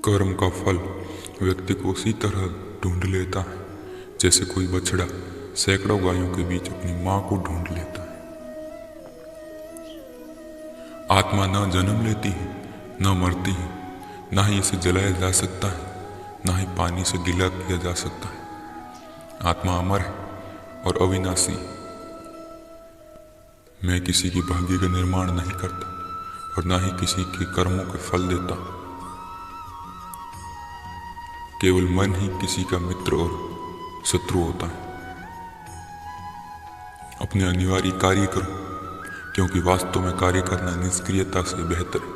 कर्म का फल व्यक्ति को उसी तरह ढूंढ लेता है जैसे कोई बछड़ा सैकड़ों गायों के बीच अपनी मां को ढूंढ लेता है। आत्मा न जन्म लेती है, न मरती है, न ही इसे जलाया जा सकता है, न ही पानी से गीला किया जा सकता है। आत्मा अमर है और अविनाशी। मैं किसी की भाग्य का निर्माण नहीं करता और न ही किसी के कर्मों के फल देता। केवल मन ही किसी का मित्र और शत्रु होता है। अपने अनिवार्य कार्य करो, क्योंकि वास्तव में कार्य करना निष्क्रियता से बेहतर है।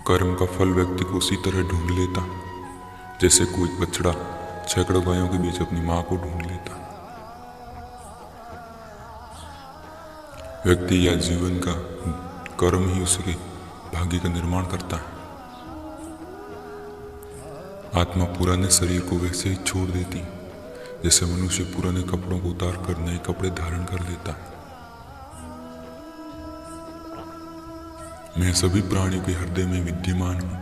कर्म का फल व्यक्ति को उसी तरह ढूंढ लेता जैसे कोई बछड़ा सैकड़ों गायों के बीच अपनी मां को ढूंढ लेता। व्यक्ति या जीवन का कर्म ही उसके भाग्य का निर्माण करता है। आत्मा पुराने शरीर को वैसे ही छोड़ देती है जैसे मनुष्य पुराने कपड़ों को उतार कर नए कपड़े धारण कर लेता है। मैं सभी प्राणियों के हृदय में विद्यमान हूं।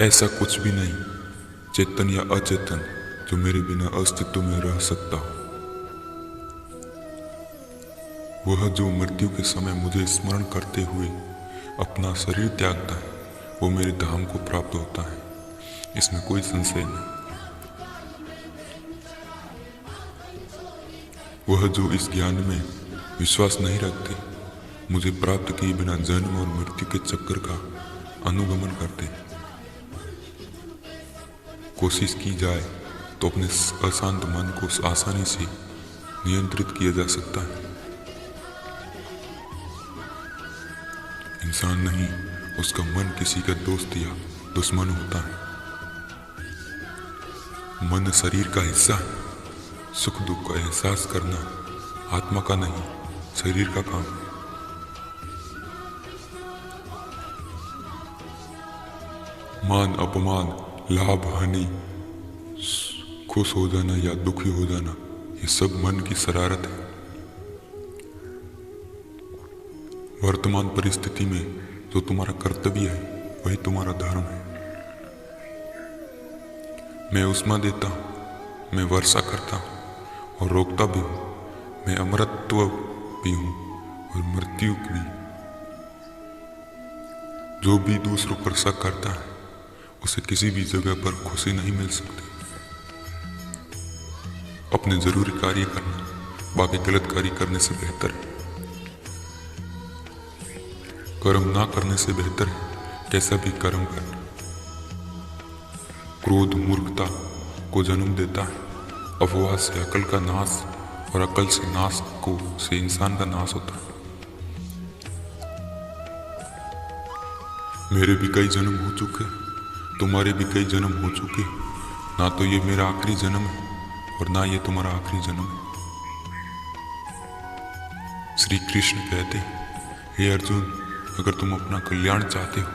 ऐसा कुछ भी नहीं, चेतन या अचेतन, जो मेरे बिना अस्तित्व में रह सकता हो। वह जो मृत्यु के समय मुझे स्मरण करते हुए अपना शरीर त्यागता है, वो मेरे धाम को प्राप्त होता है, इसमें कोई संशय नहीं। वह जो इस ज्ञान में विश्वास नहीं रखते, मुझे प्राप्त किए बिना जन्म और मृत्यु के चक्कर का अनुगमन करते। कोशिश की जाए तो अपने अशांत मन को आसानी से नियंत्रित किया जा सकता है। इंसान नहीं, उसका मन किसी का दोस्त या दुश्मन होता है। मन शरीर का हिस्सा है। सुख दुख का एहसास करना आत्मा का नहीं, शरीर का काम है। मान अपमान, लाभ हानि, खुश हो जाना या दुखी हो जाना, ये सब मन की शरारत है। वर्तमान परिस्थिति में जो तुम्हारा कर्तव्य है वही तुम्हारा धर्म है। मैं उष्मा देता हूं, मैं वर्षा करता हूं और रोकता भी हूं। मैं अमरत्व भी हूं और मृत्यु भी। जो भी दूसरों पर शक करता है उसे किसी भी जगह पर खुशी नहीं मिल सकती। अपने जरूरी कार्य करना बाकी गलत कार्य करने से बेहतर है। कर्म ना करने से बेहतर है कैसा भी कर्म करना। क्रोध मूर्खता को जन्म देता है। अफवाह से अकल का नाश और अकल से नाश से इंसान का नाश होता है। मेरे भी कई जन्म हो चुके, तुम्हारे भी कई जन्म हो चुके। ना तो ये मेरा आखिरी जन्म है और ना ये तुम्हारा आखिरी जन्म है। श्री कृष्ण कहते हैं, हे अर्जुन, अगर तुम अपना कल्याण चाहते हो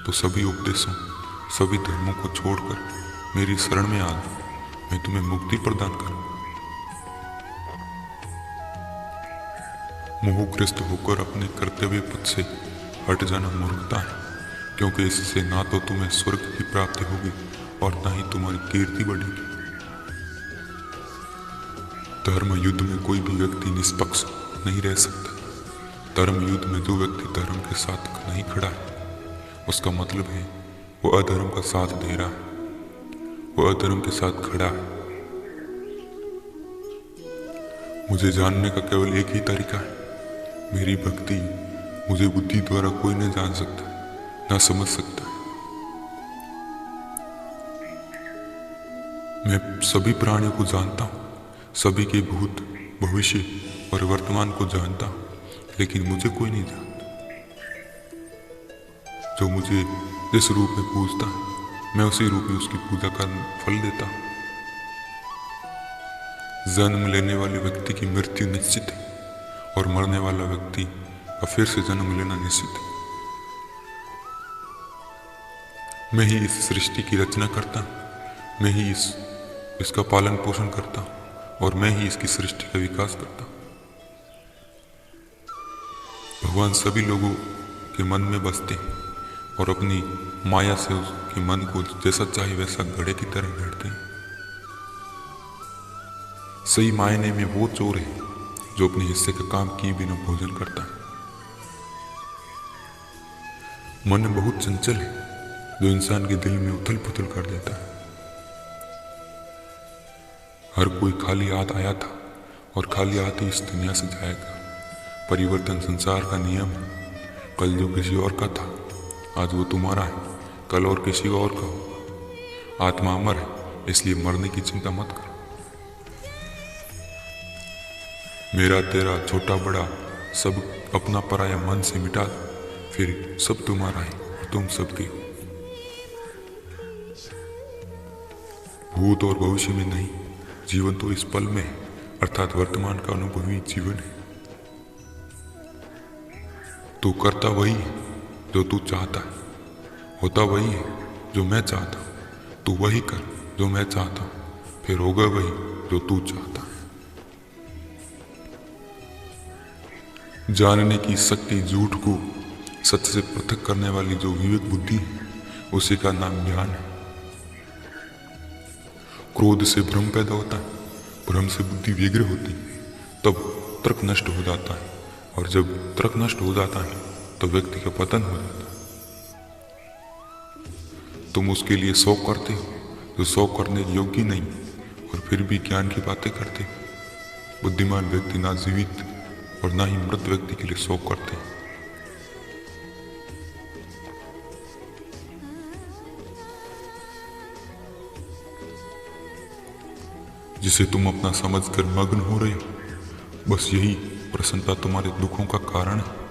तो सभी उपदेशों, सभी धर्मों को छोड़कर मेरी शरण में आ जाओ। मैं तुम्हें मुक्ति प्रदान करूं। मोहग्रस्त होकर अपने कर्तव्य पथ से हट जाना मूर्खता है, क्योंकि इससे ना तो तुम्हें स्वर्ग की प्राप्ति होगी और ना ही तुम्हारी कीर्ति बढ़ेगी। धर्म युद्ध में कोई भी व्यक्ति निष्पक्ष नहीं रह सकता। धर्म युद्ध में जो व्यक्ति धर्म के साथ नहीं खड़ा है, उसका मतलब है वो अधर्म का साथ दे रहा है, वो अधर्म के साथ खड़ा है। मुझे जानने का केवल एक ही तरीका है, मेरी भक्ति। मुझे बुद्धि द्वारा कोई नहीं जान सकता, ना समझ सकता। मैं सभी प्राणियों को जानता हूं, सभी के भूत, भविष्य और वर्तमान को जानता हूं, लेकिन मुझे कोई नहीं जानता। जो मुझे जिस रूप में पूजता है, मैं उसी रूप में उसकी पूजा का फल देता हूं। जन्म लेने वाले व्यक्ति की मृत्यु निश्चित है और मरने वाला व्यक्ति का फिर से जन्म लेना निश्चित है। मैं ही इस सृष्टि की रचना करता हूं, मैं ही इसका पालन पोषण करता हूं और मैं ही इसकी सृष्टि का विकास करता हूं। भगवान सभी लोगों के मन में बसते हैं। और अपनी माया से उसके मन को जैसा चाहे वैसा घड़े की तरह घेरते हैं। सही मायने में वो चोर है जो अपने हिस्से का काम किए बिना भोजन करता है। मन बहुत चंचल है जो इंसान के दिल में उथल पुथल कर देता है। हर कोई खाली हाथ आया था और खाली हाथ ही इस दुनिया से जाएगा। परिवर्तन संसार का नियम है। कल जो किसी और का था आज वो तुम्हारा है, कल और किसी और का होगा। आत्मा अमर है, इसलिए मरने की चिंता मत करो। मेरा तेरा छोटा बड़ा सब अपना पराया मन से मिटा दो, फिर सब तुम्हारा है और तुम सबके हो। भूत और भविष्य में नहीं, जीवन तो इस पल में है, अर्थात वर्तमान का अनुभवी जीवन है। तू करता वही है जो तू चाहता है, होता वही है जो मैं चाहता हूं। तू वही कर जो मैं चाहता हूं, फिर होगा वही जो तू चाहता है। जानने की शक्ति झूठ को सत्य से पृथक करने वाली जो विवेक बुद्धि है, उसी का नाम ज्ञान है। क्रोध से भ्रम पैदा होता है, भ्रम से बुद्धि व्यग्र होती है, तब तर्क नष्ट हो जाता है, और जब तर्क नष्ट हो जाता है तो व्यक्ति का पतन हो जाता है। तुम उसके लिए शौक करते हो जो शौक करने योग्य नहीं, और फिर भी ज्ञान की बातें करते हो। बुद्धिमान व्यक्ति ना जीवित और ना ही मृत व्यक्ति के लिए शौक करते हैं। जिसे तुम अपना समझकर मग्न हो रहे हो, बस यही प्रसन्नता तुम्हारे दुखों का कारण है।